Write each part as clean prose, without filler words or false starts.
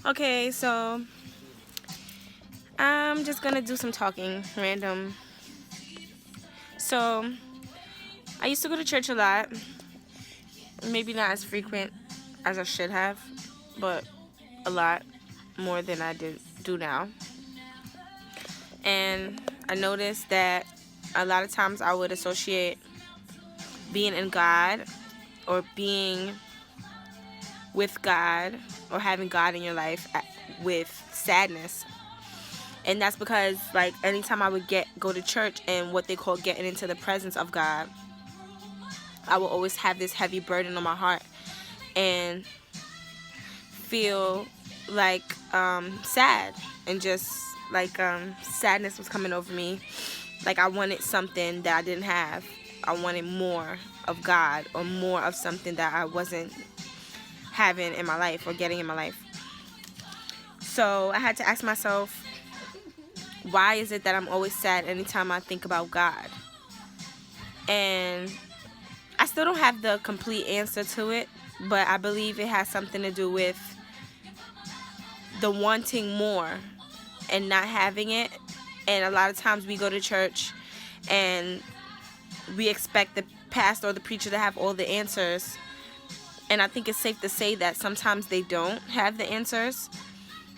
Okay, so I'm just gonna do some talking, random. So I used to go to church a lot, maybe not as frequent as I should have, but a lot more than I do now. And I noticed that a lot of times I would associate being in God or being with God or having God in your life with sadness. And that's because, like, anytime I would go to church and what they call getting into the presence of God, I will always have this heavy burden on my heart and feel like sad, and just like sadness was coming over me. Like I wanted something that I didn't have. I wanted more of God or more of something that I wasn't having in my life or getting in my life. So I had to ask myself, why is it that I'm always sad anytime I think about God? And I still don't have the complete answer to it, but I believe it has something to do with the wanting more and not having it. And a lot of times we go to church and we expect the pastor or the preacher to have all the answers. And I think it's safe to say that sometimes they don't have the answers.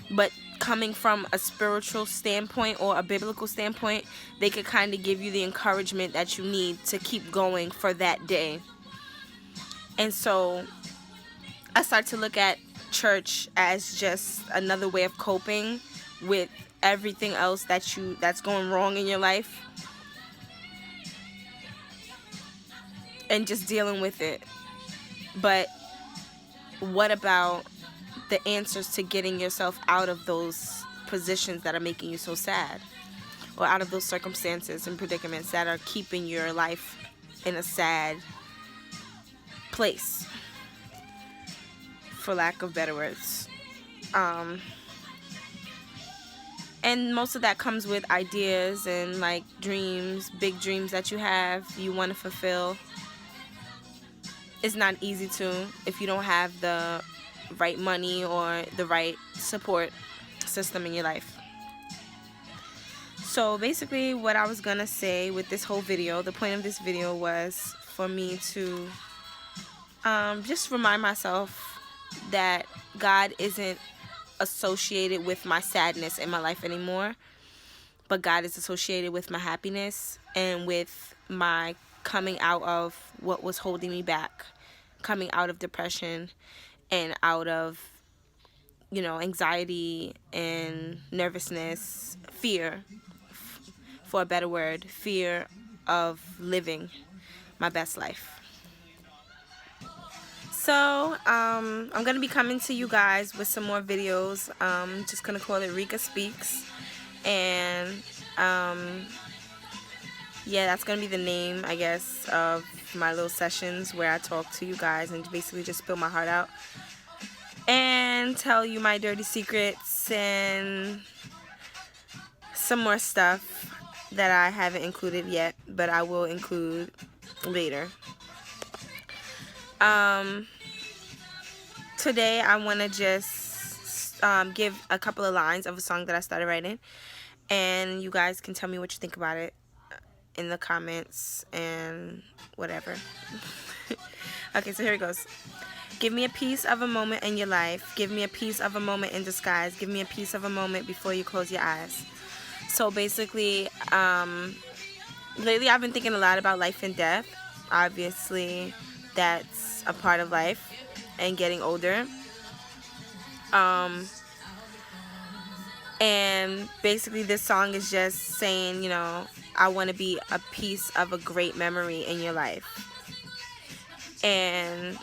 But coming from a spiritual standpoint or a biblical standpoint, they could kind of give you the encouragement that you need to keep going for that day. And so I start to look at church as just another way of coping with everything else that's going wrong in your life, and just dealing with it. But what about the answers to getting yourself out of those positions that are making you so sad, or out of those circumstances and predicaments that are keeping your life in a sad place, for lack of better words? And most of that comes with ideas and like dreams, big dreams that you want to fulfill. It's not easy to if you don't have the right money or the right support system in your life. So basically what I was gonna say with this whole video, the point of this video was for me to just remind myself that God isn't associated with my sadness in my life anymore, but God is associated with my happiness and with my coming out of what was holding me back, coming out of depression and out of, anxiety and nervousness, fear, for a better word, fear of living my best life. So, I'm going to be coming to you guys with some more videos. Just going to call it Reeka Speaks. And, yeah, that's going to be the name, I guess, of my little sessions where I talk to you guys and basically just spill my heart out. And tell you my dirty secrets and some more stuff that I haven't included yet, but I will include later. Today I want to just give a couple of lines of a song that I started writing, and you guys can tell me what you think about it in the comments and whatever. Okay, so here it goes. Give me a piece of a moment in your life. Give me a piece of a moment in disguise. Give me a piece of a moment before you close your eyes. So basically, lately I've been thinking a lot about life and death. Obviously, that's a part of life and getting older. And basically this song is just saying, I want to be a piece of a great memory in your life. And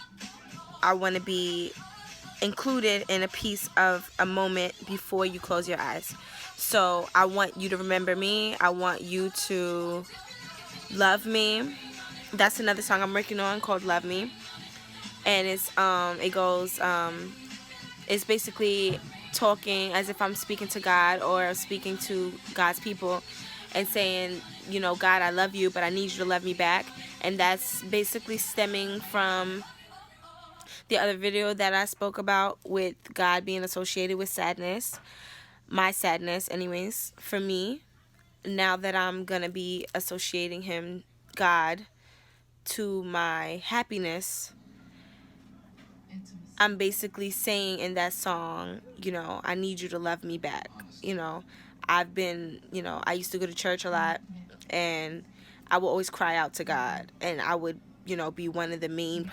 I want to be included in a piece of a moment before you close your eyes. So I want you to remember me. I want you to love me. That's another song I'm working on called Love Me. And it's it's basically talking as if I'm speaking to God or speaking to God's people and saying, God, I love you, but I need you to love me back. And that's basically stemming from the other video that I spoke about with God being associated with sadness, my sadness anyways, for me, now that I'm going to be associating him, God, to my happiness, I'm basically saying in that song, you know, I need you to love me back. You know, I've been, you know, I used to go to church a lot, and I would always cry out to God, and I would, you know, be one of the main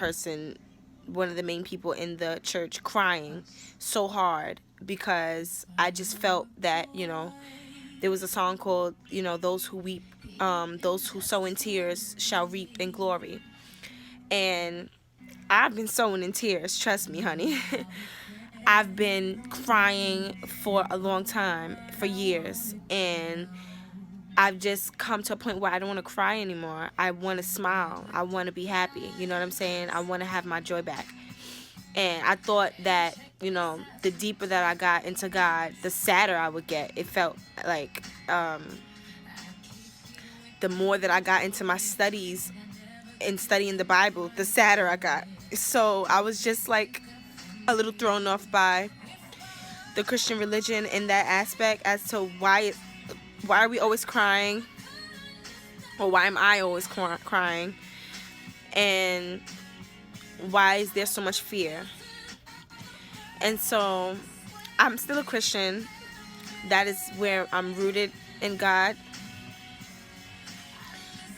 people in the church crying so hard because I just felt that, you know, there was a song called, you know, those who weep, those who sow in tears shall reap in glory. And I've been sowing in tears, trust me, honey. I've been crying for a long time, for years, and I've just come to a point where I don't want to cry anymore. I want to smile. I want to be happy. You know what I'm saying? I want to have my joy back. And I thought that, you know, the deeper that I got into God, the sadder I would get. It felt like the more that I got into my studies and studying the Bible, the sadder I got. So I was just like a little thrown off by the Christian religion in that aspect as to why are we always crying, or why am I always crying, and why is there so much fear? And so I'm still a Christian. That is where I'm rooted in God.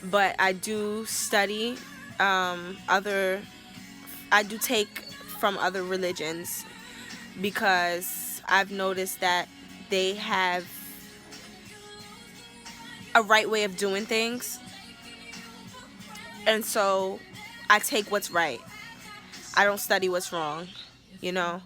But I do study I do take from other religions, because I've noticed that they have a right way of doing things. And so I take what's right. I don't study what's wrong, you know.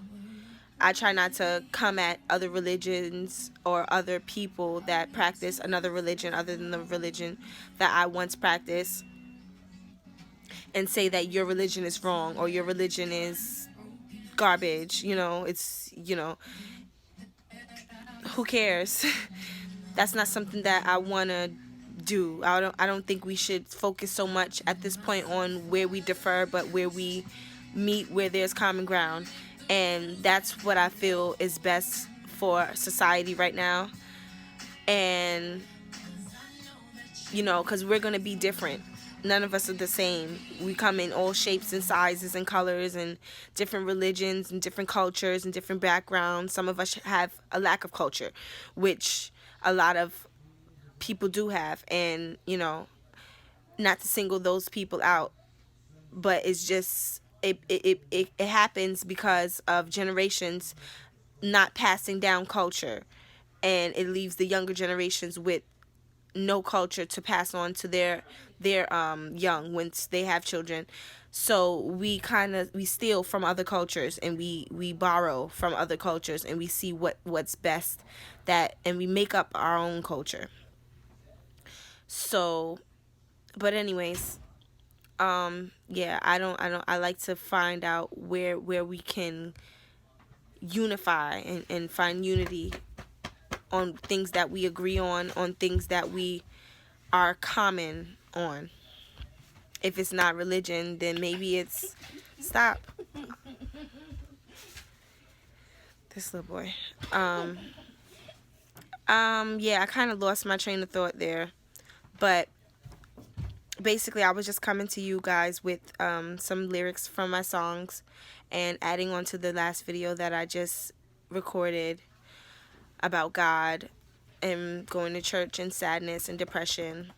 I try not to come at other religions or other people that practice another religion other than the religion that I once practiced, and say that your religion is wrong or your religion is garbage. You know, it's, you know, who cares? That's not something that I want to do. I don't think we should focus so much at this point on where we differ, but where we meet, where there's common ground. And that's what I feel is best for society right now. And, you know, because we're going to be different. None of us are the same. We come in all shapes and sizes and colors and different religions and different cultures and different backgrounds. Some of us have a lack of culture, which a lot of people do have. And, you know, not to single those people out, but it's just, it happens because of generations not passing down culture. And it leaves the younger generations with no culture to pass on to their young once they have children. So we steal from other cultures, and we borrow from other cultures, and we see what's best, that, and we make up our own culture. So, but anyways, yeah, I like to find out where we can unify and find unity on things that we agree on things that we are common on. If it's not religion, then maybe it's, stop, this little boy. Yeah, I kind of lost my train of thought there, but basically I was just coming to you guys with some lyrics from my songs and adding on to the last video that I just recorded about God and going to church and sadness and depression.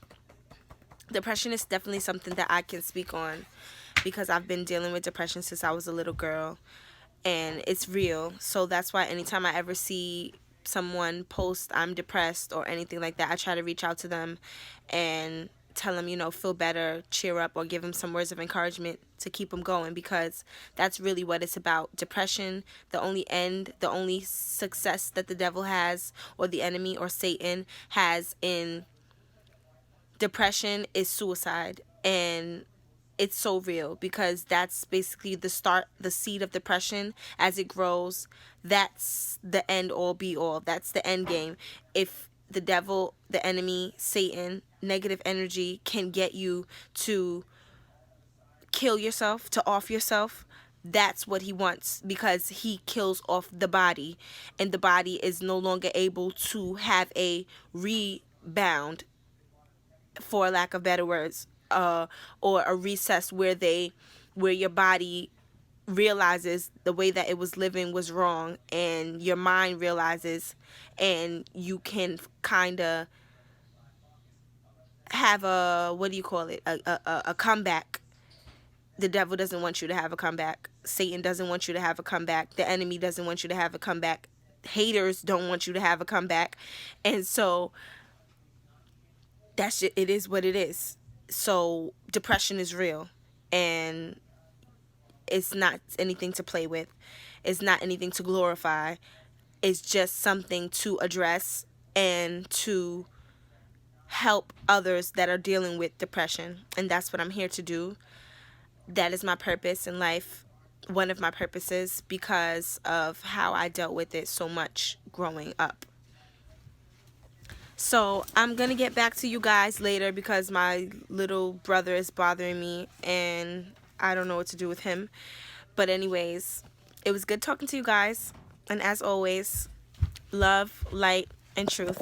Depression is definitely something that I can speak on, because I've been dealing with depression since I was a little girl, and it's real. So that's why anytime I ever see someone post I'm depressed or anything like that, I try to reach out to them and tell them, you know, feel better, cheer up, or give them some words of encouragement to keep them going, because that's really what it's about. Depression, the only success that the devil has, or the enemy or Satan has in depression, is suicide. And it's so real, because that's basically the seed of depression. As it grows, that's the end all be all. That's the end game. If the devil, the enemy, Satan, negative energy can get you to kill yourself, to off yourself, that's what he wants, because he kills off the body, and the body is no longer able to have a rebound, for lack of better words, or a recess where your body realizes the way that it was living was wrong, and your mind realizes, and you can kind of have a, what do you call it, a comeback. The devil doesn't want you to have a comeback. Satan doesn't want you to have a comeback. The enemy doesn't want you to have a comeback. Haters don't want you to have a comeback. And so that's it is what it is. So depression is real, and it's not anything to play with. It's not anything to glorify. It's just something to address and to help others that are dealing with depression. And that's what I'm here to do. That is my purpose in life. One of my purposes, because of how I dealt with it so much growing up. So I'm going to get back to you guys later, because my little brother is bothering me and I don't know what to do with him. But anyways, it was good talking to you guys. And as always, love, light, and truth.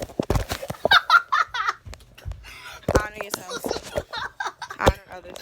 Honor yourselves. Honor others.